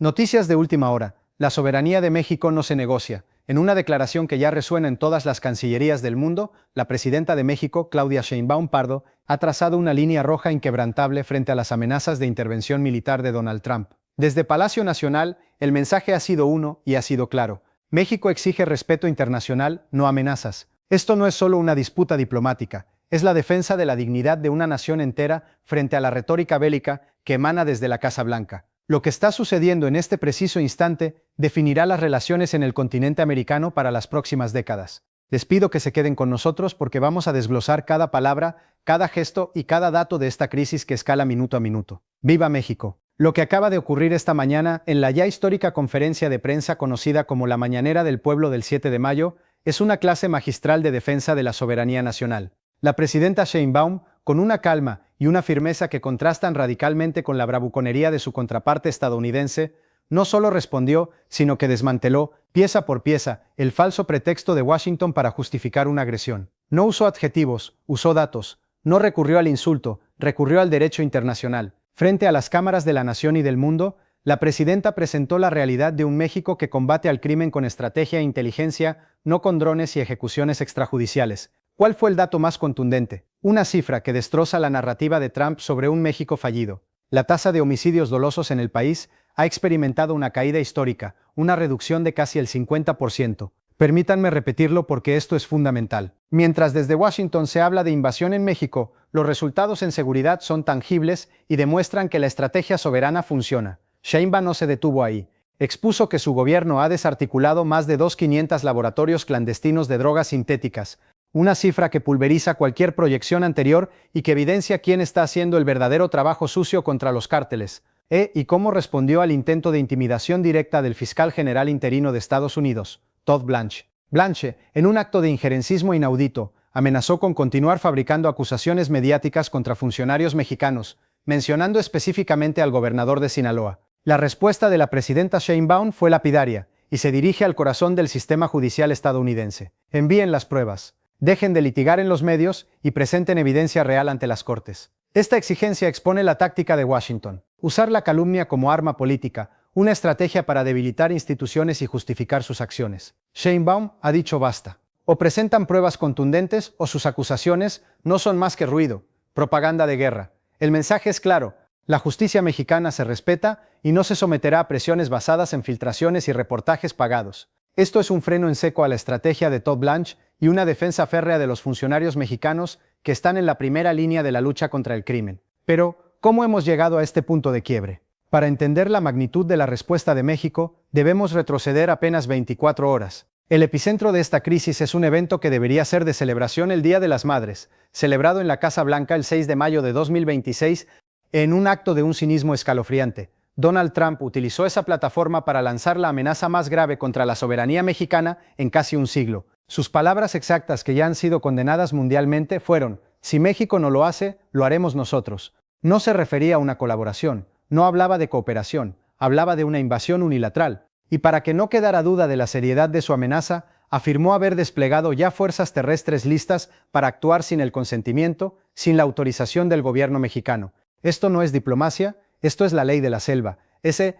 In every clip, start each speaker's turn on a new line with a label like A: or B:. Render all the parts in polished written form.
A: Noticias de última hora. La soberanía de México no se negocia. En una declaración que ya resuena en todas las cancillerías del mundo, la presidenta de México, Claudia Sheinbaum Pardo, ha trazado una línea roja inquebrantable frente a las amenazas de intervención militar de Donald Trump. Desde Palacio Nacional, el mensaje ha sido uno y ha sido claro. México exige respeto internacional, no amenazas. Esto no es solo una disputa diplomática, es la defensa de la dignidad de una nación entera frente a la retórica bélica que emana desde la Casa Blanca. Lo que está sucediendo en este preciso instante definirá las relaciones en el continente americano para las próximas décadas. Les pido que se queden con nosotros porque vamos a desglosar cada palabra, cada gesto y cada dato de esta crisis que escala minuto a minuto. ¡Viva México! Lo que acaba de ocurrir esta mañana en la ya histórica conferencia de prensa conocida como la Mañanera del Pueblo del 7 de mayo es una clase magistral de defensa de la soberanía nacional. La presidenta Sheinbaum, con una calma y una firmeza que contrastan radicalmente con la bravuconería de su contraparte estadounidense, no solo respondió, sino que desmanteló, pieza por pieza, el falso pretexto de Washington para justificar una agresión. No usó adjetivos, usó datos. No recurrió al insulto, recurrió al derecho internacional. Frente a las cámaras de la nación y del mundo, la presidenta presentó la realidad de un México que combate al crimen con estrategia e inteligencia, no con drones y ejecuciones extrajudiciales. ¿Cuál fue el dato más contundente? Una cifra que destroza la narrativa de Trump sobre un México fallido. La tasa de homicidios dolosos en el país ha experimentado una caída histórica, una reducción de casi el 50%. Permítanme repetirlo porque esto es fundamental. Mientras desde Washington se habla de invasión en México, los resultados en seguridad son tangibles y demuestran que la estrategia soberana funciona. Sheinbaum no se detuvo ahí. Expuso que su gobierno ha desarticulado más de 2.500 laboratorios clandestinos de drogas sintéticas, una cifra que pulveriza cualquier proyección anterior y que evidencia quién está haciendo el verdadero trabajo sucio contra los cárteles, y cómo respondió al intento de intimidación directa del fiscal general interino de Estados Unidos, Todd Blanche. Blanche, en un acto de injerencismo inaudito, amenazó con continuar fabricando acusaciones mediáticas contra funcionarios mexicanos, mencionando específicamente al gobernador de Sinaloa. La respuesta de la presidenta Sheinbaum fue lapidaria y se dirige al corazón del sistema judicial estadounidense. Envíen las pruebas. Dejen de litigar en los medios y presenten evidencia real ante las cortes. Esta exigencia expone la táctica de Washington: usar la calumnia como arma política, una estrategia para debilitar instituciones y justificar sus acciones. Sheinbaum ha dicho basta. O presentan pruebas contundentes o sus acusaciones no son más que ruido, propaganda de guerra. El mensaje es claro: la justicia mexicana se respeta y no se someterá a presiones basadas en filtraciones y reportajes pagados. Esto es un freno en seco a la estrategia de Todd Blanche y una defensa férrea de los funcionarios mexicanos que están en la primera línea de la lucha contra el crimen. Pero, ¿cómo hemos llegado a este punto de quiebre? Para entender la magnitud de la respuesta de México, debemos retroceder apenas 24 horas. El epicentro de esta crisis es un evento que debería ser de celebración el Día de las Madres, celebrado en la Casa Blanca el 6 de mayo de 2026, en un acto de un cinismo escalofriante. Donald Trump utilizó esa plataforma para lanzar la amenaza más grave contra la soberanía mexicana en casi un siglo. Sus palabras exactas, que ya han sido condenadas mundialmente, fueron: si México no lo hace, lo haremos nosotros. No se refería a una colaboración, no hablaba de cooperación, hablaba de una invasión unilateral. Y para que no quedara duda de la seriedad de su amenaza, afirmó haber desplegado ya fuerzas terrestres listas para actuar sin el consentimiento, sin la autorización del gobierno mexicano. Esto no es diplomacia, esto es la ley de la selva.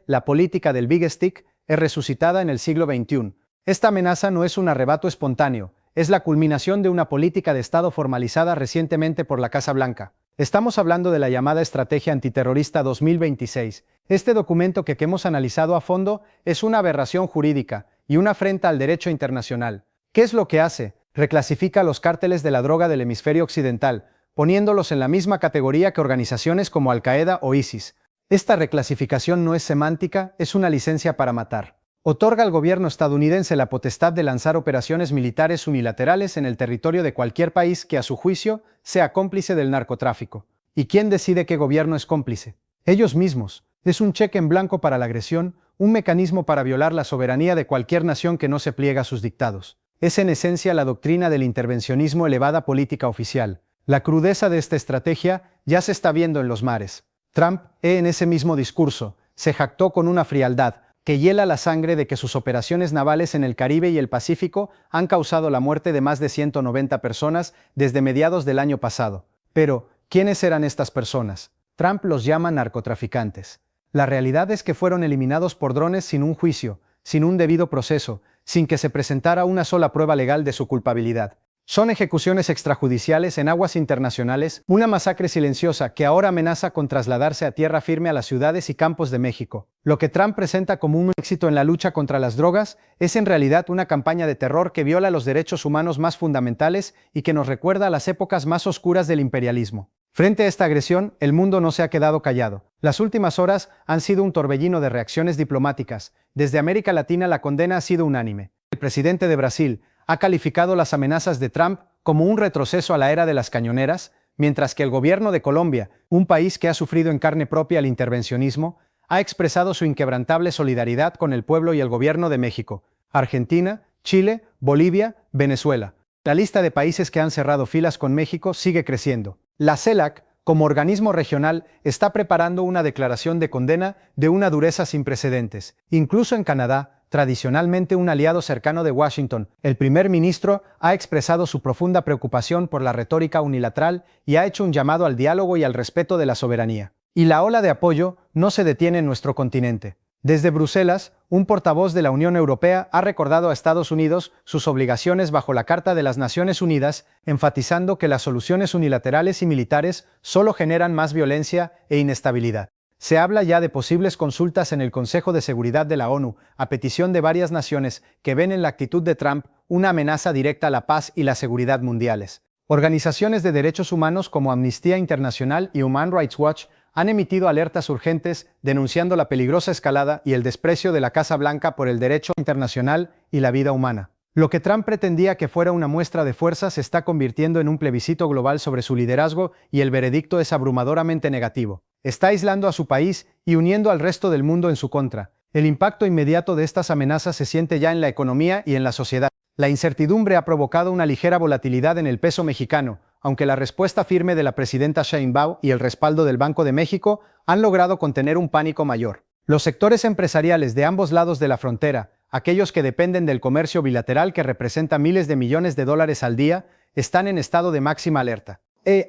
A: La política del Big Stick, es resucitada en el siglo XXI. Esta amenaza no es un arrebato espontáneo, es la culminación de una política de Estado formalizada recientemente por la Casa Blanca. Estamos hablando de la llamada Estrategia Antiterrorista 2026. Este documento que hemos analizado a fondo es una aberración jurídica y una afrenta al derecho internacional. ¿Qué es lo que hace? Reclasifica a los cárteles de la droga del hemisferio occidental, poniéndolos en la misma categoría que organizaciones como Al-Qaeda o ISIS. Esta reclasificación no es semántica, es una licencia para matar. Otorga al gobierno estadounidense la potestad de lanzar operaciones militares unilaterales en el territorio de cualquier país que, a su juicio, sea cómplice del narcotráfico. ¿Y quién decide qué gobierno es cómplice? Ellos mismos. Es un cheque en blanco para la agresión, un mecanismo para violar la soberanía de cualquier nación que no se pliega a sus dictados. Es en esencia la doctrina del intervencionismo elevada política oficial. La crudeza de esta estrategia ya se está viendo en los mares. Trump, en ese mismo discurso, se jactó con una frialdad que hiela la sangre de que sus operaciones navales en el Caribe y el Pacífico han causado la muerte de más de 190 personas desde mediados del año pasado. Pero, ¿quiénes eran estas personas? Trump los llama narcotraficantes. La realidad es que fueron eliminados por drones sin un juicio, sin un debido proceso, sin que se presentara una sola prueba legal de su culpabilidad. Son ejecuciones extrajudiciales en aguas internacionales, una masacre silenciosa que ahora amenaza con trasladarse a tierra firme a las ciudades y campos de México. Lo que Trump presenta como un éxito en la lucha contra las drogas es en realidad una campaña de terror que viola los derechos humanos más fundamentales y que nos recuerda a las épocas más oscuras del imperialismo. Frente a esta agresión, el mundo no se ha quedado callado. Las últimas horas han sido un torbellino de reacciones diplomáticas. Desde América Latina la condena ha sido unánime. El presidente de Brasil ha calificado las amenazas de Trump como un retroceso a la era de las cañoneras, mientras que el gobierno de Colombia, un país que ha sufrido en carne propia el intervencionismo, ha expresado su inquebrantable solidaridad con el pueblo y el gobierno de México, Argentina, Chile, Bolivia, Venezuela. La lista de países que han cerrado filas con México sigue creciendo. La CELAC, como organismo regional, está preparando una declaración de condena de una dureza sin precedentes. Incluso en Canadá, tradicionalmente un aliado cercano de Washington, el primer ministro ha expresado su profunda preocupación por la retórica unilateral y ha hecho un llamado al diálogo y al respeto de la soberanía. Y la ola de apoyo no se detiene en nuestro continente. Desde Bruselas, un portavoz de la Unión Europea ha recordado a Estados Unidos sus obligaciones bajo la Carta de las Naciones Unidas, enfatizando que las soluciones unilaterales y militares solo generan más violencia e inestabilidad. Se habla ya de posibles consultas en el Consejo de Seguridad de la ONU, a petición de varias naciones que ven en la actitud de Trump una amenaza directa a la paz y la seguridad mundiales. Organizaciones de derechos humanos como Amnistía Internacional y Human Rights Watch han emitido alertas urgentes denunciando la peligrosa escalada y el desprecio de la Casa Blanca por el derecho internacional y la vida humana. Lo que Trump pretendía que fuera una muestra de fuerza se está convirtiendo en un plebiscito global sobre su liderazgo y el veredicto es abrumadoramente negativo. Está aislando a su país y uniendo al resto del mundo en su contra. El impacto inmediato de estas amenazas se siente ya en la economía y en la sociedad. La incertidumbre ha provocado una ligera volatilidad en el peso mexicano, aunque la respuesta firme de la presidenta Sheinbaum y el respaldo del Banco de México han logrado contener un pánico mayor. Los sectores empresariales de ambos lados de la frontera, aquellos que dependen del comercio bilateral que representa miles de millones de dólares al día, están en estado de máxima alerta.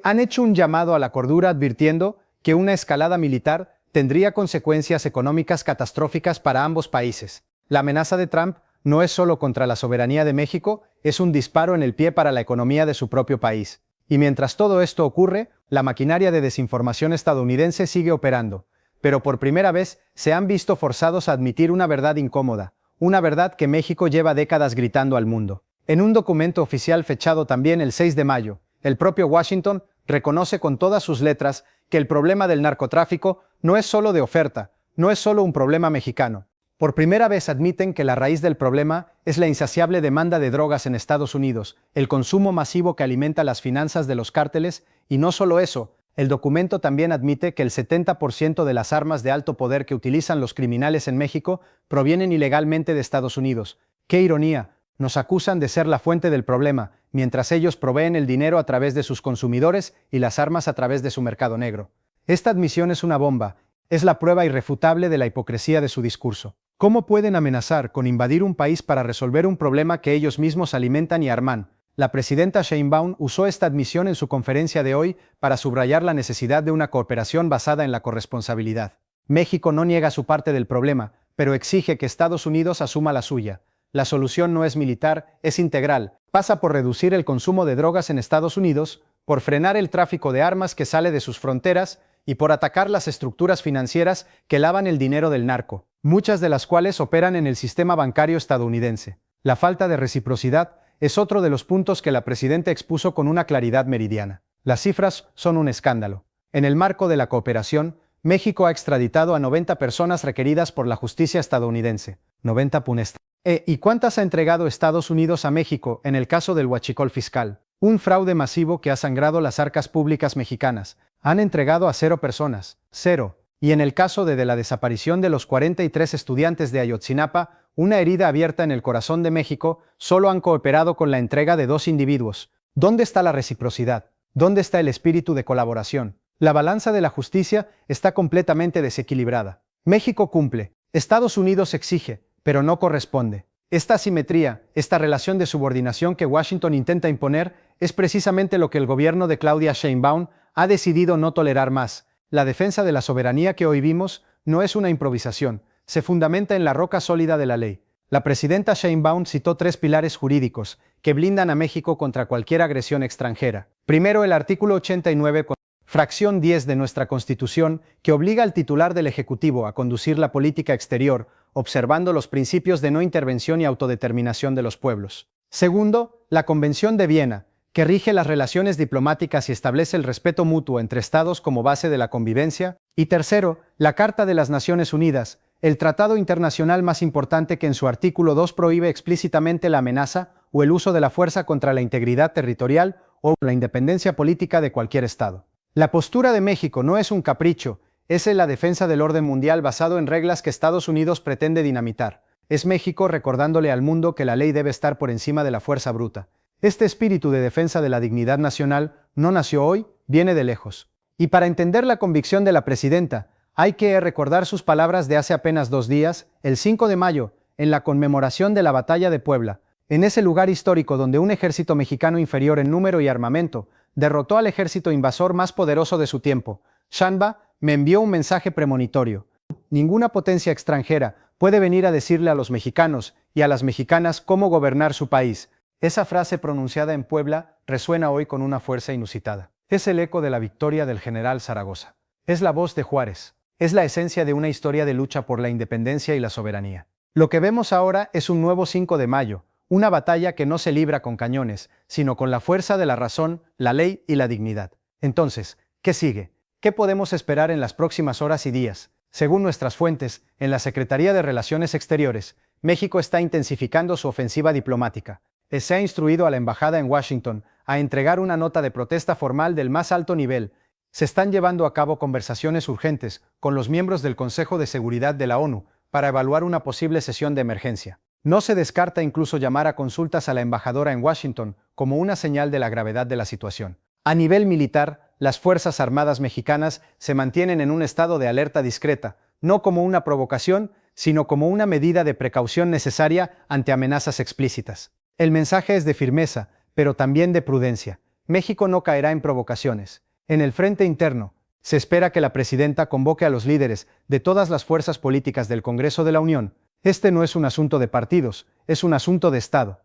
A: Han hecho un llamado a la cordura advirtiendo que una escalada militar tendría consecuencias económicas catastróficas para ambos países. La amenaza de Trump no es solo contra la soberanía de México, es un disparo en el pie para la economía de su propio país. Y mientras todo esto ocurre, la maquinaria de desinformación estadounidense sigue operando. Pero por primera vez se han visto forzados a admitir una verdad incómoda, una verdad que México lleva décadas gritando al mundo. En un documento oficial fechado también el 6 de mayo, el propio Washington reconoce con todas sus letras que el problema del narcotráfico no es solo de oferta, no es solo un problema mexicano. Por primera vez admiten que la raíz del problema es la insaciable demanda de drogas en Estados Unidos, el consumo masivo que alimenta las finanzas de los cárteles, y no solo eso, el documento también admite que el 70% de las armas de alto poder que utilizan los criminales en México provienen ilegalmente de Estados Unidos. ¡Qué ironía! Nos acusan de ser la fuente del problema, mientras ellos proveen el dinero a través de sus consumidores y las armas a través de su mercado negro. Esta admisión es una bomba, es la prueba irrefutable de la hipocresía de su discurso. ¿Cómo pueden amenazar con invadir un país para resolver un problema que ellos mismos alimentan y arman? La presidenta Sheinbaum usó esta admisión en su conferencia de hoy para subrayar la necesidad de una cooperación basada en la corresponsabilidad. México no niega su parte del problema, pero exige que Estados Unidos asuma la suya. La solución no es militar, es integral. Pasa por reducir el consumo de drogas en Estados Unidos, por frenar el tráfico de armas que sale de sus fronteras y por atacar las estructuras financieras que lavan el dinero del narco, muchas de las cuales operan en el sistema bancario estadounidense. La falta de reciprocidad es otro de los puntos que la presidenta expuso con una claridad meridiana. Las cifras son un escándalo. En el marco de la cooperación, México ha extraditado a 90 personas requeridas por la justicia estadounidense. 90 punestas. ¿Y cuántas ha entregado Estados Unidos a México en el caso del huachicol fiscal? Un fraude masivo que ha sangrado las arcas públicas mexicanas. Han entregado a 0 personas. 0. Y en el caso de la desaparición de los 43 estudiantes de Ayotzinapa, una herida abierta en el corazón de México, solo han cooperado con la entrega de 2 individuos. ¿Dónde está la reciprocidad? ¿Dónde está el espíritu de colaboración? La balanza de la justicia está completamente desequilibrada. México cumple. Estados Unidos exige, pero no corresponde. Esta asimetría, esta relación de subordinación que Washington intenta imponer, es precisamente lo que el gobierno de Claudia Sheinbaum ha decidido no tolerar más. La defensa de la soberanía que hoy vimos no es una improvisación, se fundamenta en la roca sólida de la ley. La presidenta Sheinbaum citó 3 pilares jurídicos que blindan a México contra cualquier agresión extranjera. Primero, el artículo 89, fracción 10 de nuestra Constitución, que obliga al titular del Ejecutivo a conducir la política exterior, observando los principios de no intervención y autodeterminación de los pueblos. Segundo, la Convención de Viena, que rige las relaciones diplomáticas y establece el respeto mutuo entre Estados como base de la convivencia. Y tercero, la Carta de las Naciones Unidas, el tratado internacional más importante que en su artículo 2 prohíbe explícitamente la amenaza o el uso de la fuerza contra la integridad territorial o la independencia política de cualquier Estado. La postura de México no es un capricho, es la defensa del orden mundial basado en reglas que Estados Unidos pretende dinamitar. Es México recordándole al mundo que la ley debe estar por encima de la fuerza bruta. Este espíritu de defensa de la dignidad nacional no nació hoy, viene de lejos. Y para entender la convicción de la presidenta, hay que recordar sus palabras de hace apenas 2 días, el 5 de mayo, en la conmemoración de la Batalla de Puebla, en ese lugar histórico donde un ejército mexicano inferior en número y armamento derrotó al ejército invasor más poderoso de su tiempo. Sheinbaum me envió un mensaje premonitorio. Ninguna potencia extranjera puede venir a decirle a los mexicanos y a las mexicanas cómo gobernar su país. Esa frase pronunciada en Puebla resuena hoy con una fuerza inusitada. Es el eco de la victoria del general Zaragoza. Es la voz de Juárez. Es la esencia de una historia de lucha por la independencia y la soberanía. Lo que vemos ahora es un nuevo 5 de mayo, una batalla que no se libra con cañones, sino con la fuerza de la razón, la ley y la dignidad. Entonces, ¿qué sigue? ¿Qué podemos esperar en las próximas horas y días? Según nuestras fuentes, en la Secretaría de Relaciones Exteriores, México está intensificando su ofensiva diplomática. Se ha instruido a la embajada en Washington a entregar una nota de protesta formal del más alto nivel. Se están llevando a cabo conversaciones urgentes con los miembros del Consejo de Seguridad de la ONU para evaluar una posible sesión de emergencia. No se descarta incluso llamar a consultas a la embajadora en Washington como una señal de la gravedad de la situación. A nivel militar, las Fuerzas Armadas mexicanas se mantienen en un estado de alerta discreta, no como una provocación, sino como una medida de precaución necesaria ante amenazas explícitas. El mensaje es de firmeza, pero también de prudencia. México no caerá en provocaciones. En el frente interno, se espera que la presidenta convoque a los líderes de todas las fuerzas políticas del Congreso de la Unión. Este no es un asunto de partidos, es un asunto de Estado.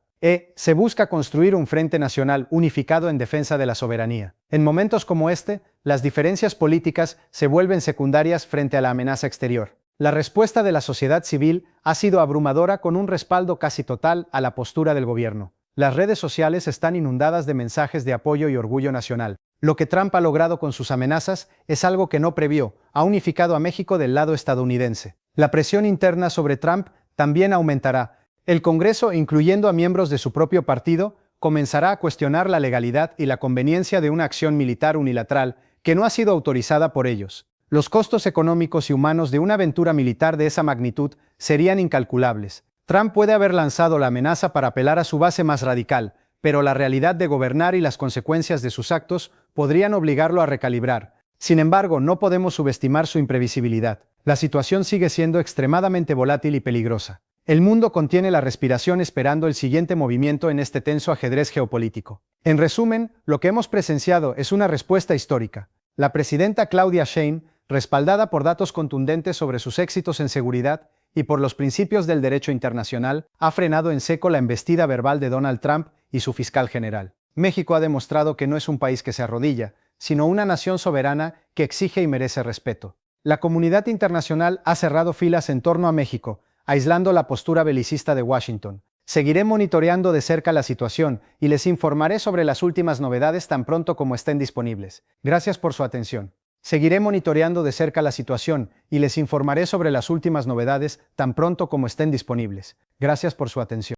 A: Se busca construir un frente nacional unificado en defensa de la soberanía. En momentos como este, las diferencias políticas se vuelven secundarias frente a la amenaza exterior. La respuesta de la sociedad civil ha sido abrumadora con un respaldo casi total a la postura del gobierno. Las redes sociales están inundadas de mensajes de apoyo y orgullo nacional. Lo que Trump ha logrado con sus amenazas es algo que no previó, ha unificado a México del lado estadounidense. La presión interna sobre Trump también aumentará. El Congreso, incluyendo a miembros de su propio partido, comenzará a cuestionar la legalidad y la conveniencia de una acción militar unilateral que no ha sido autorizada por ellos. Los costos económicos y humanos de una aventura militar de esa magnitud serían incalculables. Trump puede haber lanzado la amenaza para apelar a su base más radical, pero la realidad de gobernar y las consecuencias de sus actos podrían obligarlo a recalibrar. Sin embargo, no podemos subestimar su imprevisibilidad. La situación sigue siendo extremadamente volátil y peligrosa. El mundo contiene la respiración esperando el siguiente movimiento en este tenso ajedrez geopolítico. En resumen, lo que hemos presenciado es una respuesta histórica. La presidenta Claudia Sheinbaum, respaldada por datos contundentes sobre sus éxitos en seguridad y por los principios del derecho internacional, ha frenado en seco la embestida verbal de Donald Trump y su fiscal general. México ha demostrado que no es un país que se arrodilla, sino una nación soberana que exige y merece respeto. La comunidad internacional ha cerrado filas en torno a México, aislando la postura belicista de Washington. Seguiré monitoreando de cerca la situación y les informaré sobre las últimas novedades tan pronto como estén disponibles. Gracias por su atención. Seguiré monitoreando de cerca la situación y les informaré sobre las últimas novedades tan pronto como estén disponibles. Gracias por su atención.